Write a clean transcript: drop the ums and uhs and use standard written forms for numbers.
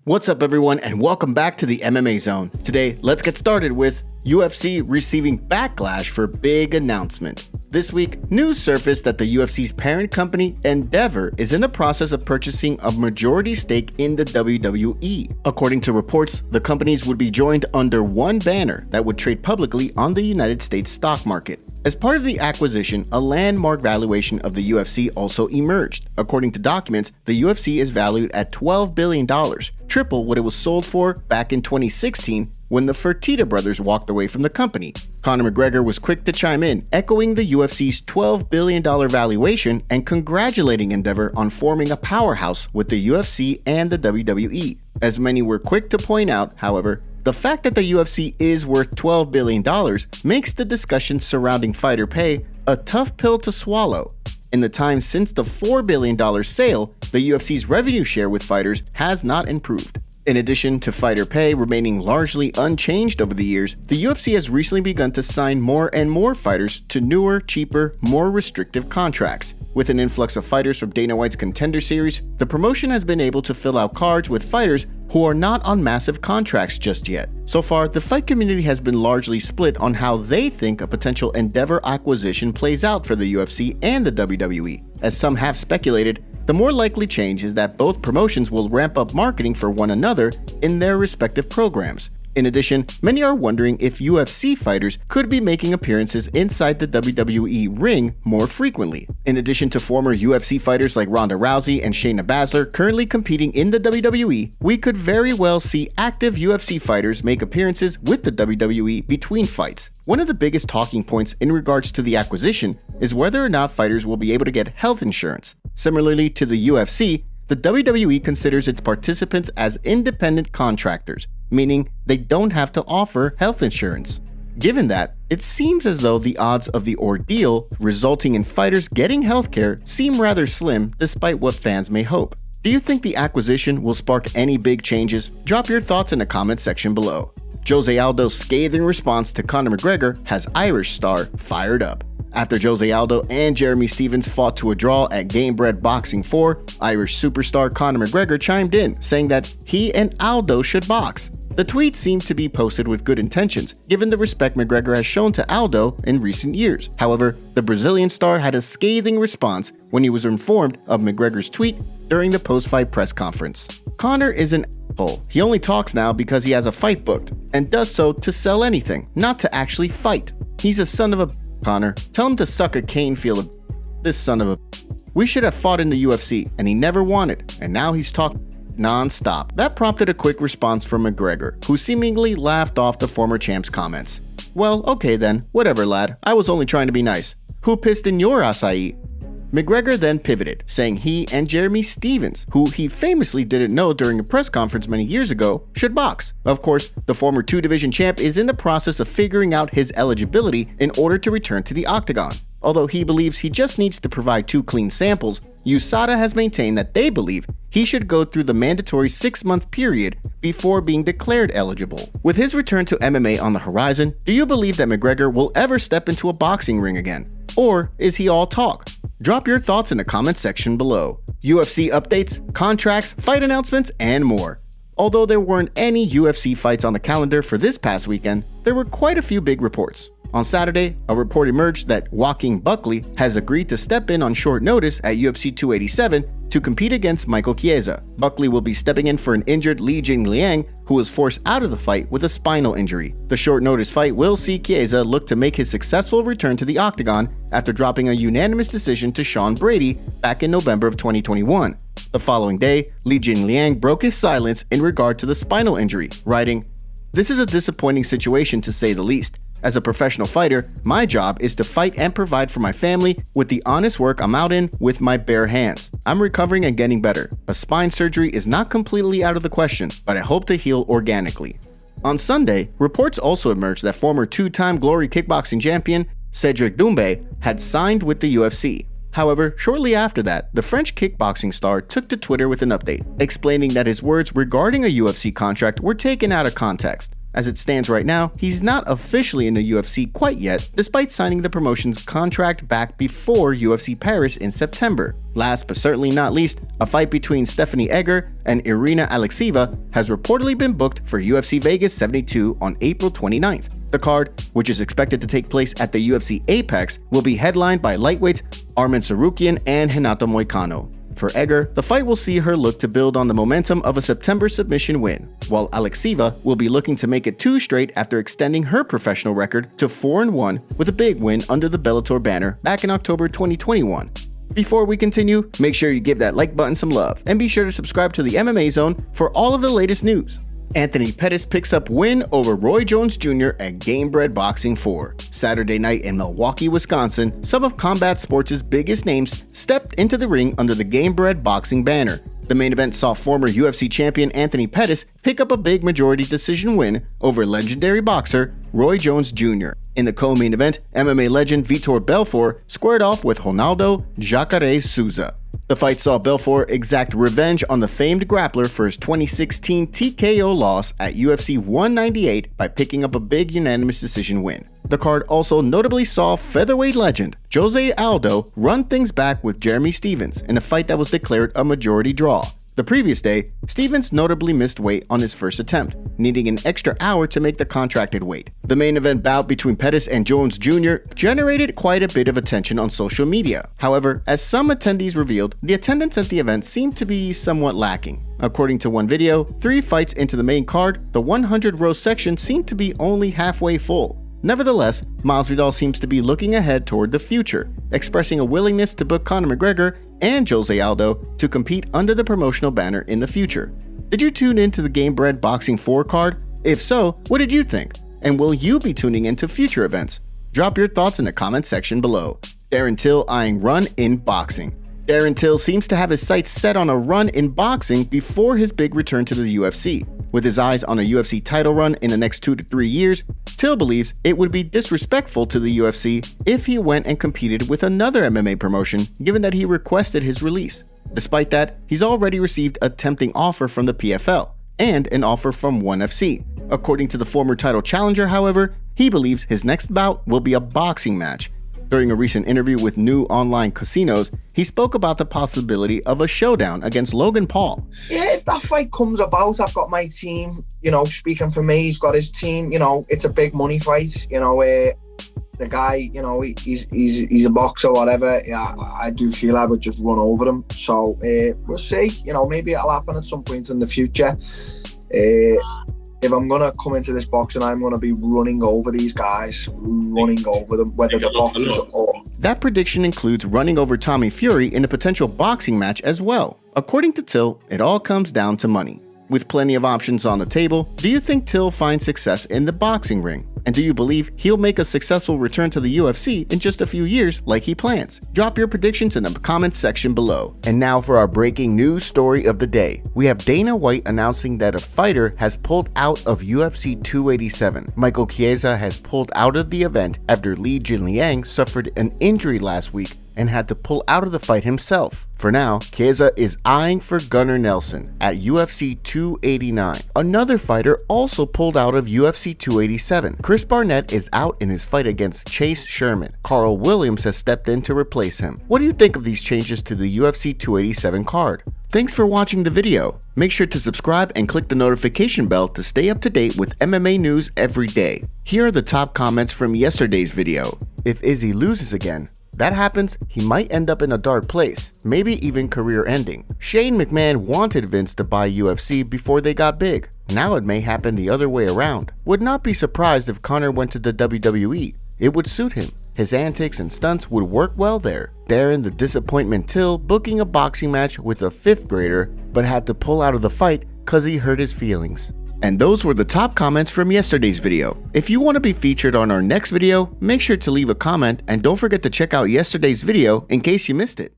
What's up everyone and welcome back to the MMA Zone. Today, let's get started with UFC receiving backlash for big announcement. This week, news surfaced that the UFC's parent company, Endeavor, is in the process of purchasing a majority stake in the WWE. According to reports, the companies would be joined under one banner that would trade publicly on the United States stock market. As part of the acquisition, a landmark valuation of the UFC also emerged. According to documents, the UFC is valued at $12 billion, triple what it was sold for back in 2016 when the Fertitta brothers walked away from the company. Conor McGregor was quick to chime in, echoing the UFC's $12 billion valuation and congratulating Endeavor on forming a powerhouse with the UFC and the WWE. As many were quick to point out, however, the fact that the UFC is worth $12 billion makes the discussion surrounding fighter pay a tough pill to swallow. In the time since the $4 billion sale, the UFC's revenue share with fighters has not improved. In addition to fighter pay remaining largely unchanged over the years, the UFC has recently begun to sign more and more fighters to newer, cheaper, more restrictive contracts. With an influx of fighters from Dana White's Contender Series, the promotion has been able to fill out cards with fighters who are not on massive contracts just yet. So far, the fight community has been largely split on how they think a potential Endeavor acquisition plays out for the UFC and the WWE. As some have speculated, the more likely change is that both promotions will ramp up marketing for one another in their respective programs. In addition, many are wondering if UFC fighters could be making appearances inside the WWE ring more frequently. In addition to former UFC fighters like Ronda Rousey and Shayna Baszler currently competing in the WWE, we could very well see active UFC fighters make appearances with the WWE between fights. One of the biggest talking points in regards to the acquisition is whether or not fighters will be able to get health insurance. Similarly to the UFC, the WWE considers its participants as independent contractors, meaning they don't have to offer health insurance. Given that, it seems as though the odds of the ordeal resulting in fighters getting healthcare seem rather slim despite what fans may hope. Do you think the acquisition will spark any big changes? Drop your thoughts in the comment section below. Jose Aldo's scathing response to Conor McGregor has Irish star fired up. After Jose Aldo and Jeremy Stephens fought to a draw at Gamebred Boxing 4, Irish superstar Conor McGregor chimed in, saying that he and Aldo should box. The tweet seemed to be posted with good intentions, given the respect McGregor has shown to Aldo in recent years. However, the Brazilian star had a scathing response when he was informed of McGregor's tweet during the post-fight press conference. Conor is an asshole. He only talks now because he has a fight booked, and does so to sell anything, not to actually fight. He's a son of a Conor. Tell him to suck a cane field of this son of a. We should have fought in the UFC, and he never wanted, and now he's talking non-stop. That prompted a quick response from McGregor, who seemingly laughed off the former champ's comments. Well, okay then, whatever lad, I was only trying to be nice. Who pissed in your acai? McGregor then pivoted, saying he and Jeremy Stephens, who he famously didn't know during a press conference many years ago, should box. Of course, the former two-division champ is in the process of figuring out his eligibility in order to return to the octagon. Although he believes he just needs to provide 2 clean samples, USADA has maintained that they believe he should go through the mandatory 6-month period before being declared eligible. With his return to MMA on the horizon, do you believe that McGregor will ever step into a boxing ring again? Or is he all talk? Drop your thoughts in the comment section below. UFC updates, contracts, fight announcements, and more. Although there weren't any UFC fights on the calendar for this past weekend, there were quite a few big reports. On Saturday, a report emerged that Joaquin Buckley has agreed to step in on short notice at UFC 287 to compete against Michael Chiesa. Buckley will be stepping in for an injured Li Jingliang, who was forced out of the fight with a spinal injury. The short notice fight will see Chiesa look to make his successful return to the octagon after dropping a unanimous decision to Sean Brady back in November of 2021. The following day, Li Jingliang broke his silence in regard to the spinal injury, writing, "This is a disappointing situation to say the least. As a professional fighter, my job is to fight and provide for my family with the honest work I'm out in with my bare hands. I'm recovering and getting better. A spine surgery is not completely out of the question, but I hope to heal organically." On Sunday, reports also emerged that former 2-time Glory kickboxing champion Cedric Doumbé had signed with the UFC. However, shortly after that, the French kickboxing star took to Twitter with an update, explaining that his words regarding a UFC contract were taken out of context. As it stands right now, he's not officially in the UFC quite yet, despite signing the promotion's contract back before UFC Paris in September. Last but certainly not least, a fight between Stephanie Egger and Irina Alekseeva has reportedly been booked for UFC Vegas 72 on April 29th. The card, which is expected to take place at the UFC Apex, will be headlined by lightweights Arman Tsarukyan and Renato Moicano. For Egger, the fight will see her look to build on the momentum of a September submission win, while Alekseeva will be looking to make it 2 straight after extending her professional record to 4-1 with a big win under the Bellator banner back in October 2021. Before we continue, make sure you give that like button some love, and be sure to subscribe to the MMA Zone for all of the latest news. Anthony Pettis picks up win over Roy Jones Jr. at Gamebred Boxing 4. Saturday night in Milwaukee, Wisconsin, some of combat sports' biggest names stepped into the ring under the Gamebred Boxing banner. The main event saw former UFC champion Anthony Pettis pick up a big majority decision win over legendary boxer Roy Jones Jr. In the co-main event, MMA legend Vitor Belfort squared off with Ronaldo Jacare Souza. The fight saw Belfort exact revenge on the famed grappler for his 2016 TKO loss at UFC 198 by picking up a big unanimous decision win. The card also notably saw featherweight legend Jose Aldo run things back with Jeremy Stephens in a fight that was declared a majority draw. The previous day, Stephens notably missed weight on his first attempt, needing an extra hour to make the contracted weight. The main event bout between Pettis and Jones Jr. generated quite a bit of attention on social media. However, as some attendees revealed, the attendance at the event seemed to be somewhat lacking. According to one video, 3 fights into the main card, the 100-row section seemed to be only halfway full. Nevertheless, Masvidal seems to be looking ahead toward the future, expressing a willingness to book Conor McGregor and Jose Aldo to compete under the promotional banner in the future. Did you tune into the Gamebred Boxing 4 card? If so, what did you think? And will you be tuning into future events? Drop your thoughts in the comment section below. Darren Till eyeing run in boxing. Darren Till seems to have his sights set on a run in boxing before his big return to the UFC. With his eyes on a UFC title run in the next 2 to 3 years, Till believes it would be disrespectful to the UFC if he went and competed with another MMA promotion, given that he requested his release. Despite that, he's already received a tempting offer from the PFL and an offer from ONE FC. According to the former title challenger, however, he believes his next bout will be a boxing match. During a recent interview with New Online Casinos, he spoke about the possibility of a showdown against Logan Paul. Yeah, if that fight comes about, I've got my team, speaking for me, he's got his team, it's a big money fight, the guy, he's a boxer or whatever. Yeah, I do feel I would just run over him. So we'll see, maybe it'll happen at some point in the future. If I'm going to come into this boxing, I'm going to be running over these guys, running over them, whether they're boxers or... That prediction includes running over Tommy Fury in a potential boxing match as well. According to Till, it all comes down to money. With plenty of options on the table, do you think Till finds success in the boxing ring? And do you believe he'll make a successful return to the UFC in just a few years like he plans? Drop your predictions in the comments section below. And now for our breaking news story of the day. We have Dana White announcing that a fighter has pulled out of UFC 287. Michael Chiesa has pulled out of the event after Li Jinliang suffered an injury last week and had to pull out of the fight himself. For now, Chiesa is eyeing for Gunnar Nelson at UFC 289. Another fighter also pulled out of UFC 287. Chris Barnett is out in his fight against Chase Sherman. Carl Williams has stepped in to replace him. What do you think of these changes to the UFC 287 card? Thanks for watching the video. Make sure to subscribe and click the notification bell to stay up to date with MMA news every day. Here are the top comments from yesterday's video. If Izzy loses again, that happens, he might end up in a dark place, maybe even career ending. Shane McMahon wanted Vince to buy UFC before they got big. Now it may happen the other way around. Would not be surprised if Conor went to the WWE. It would suit him. His antics and stunts would work well there. Darren the Disappointment Till booking a boxing match with a 5th grader, but had to pull out of the fight cause he hurt his feelings. And those were the top comments from yesterday's video. If you want to be featured on our next video, make sure to leave a comment and don't forget to check out yesterday's video in case you missed it.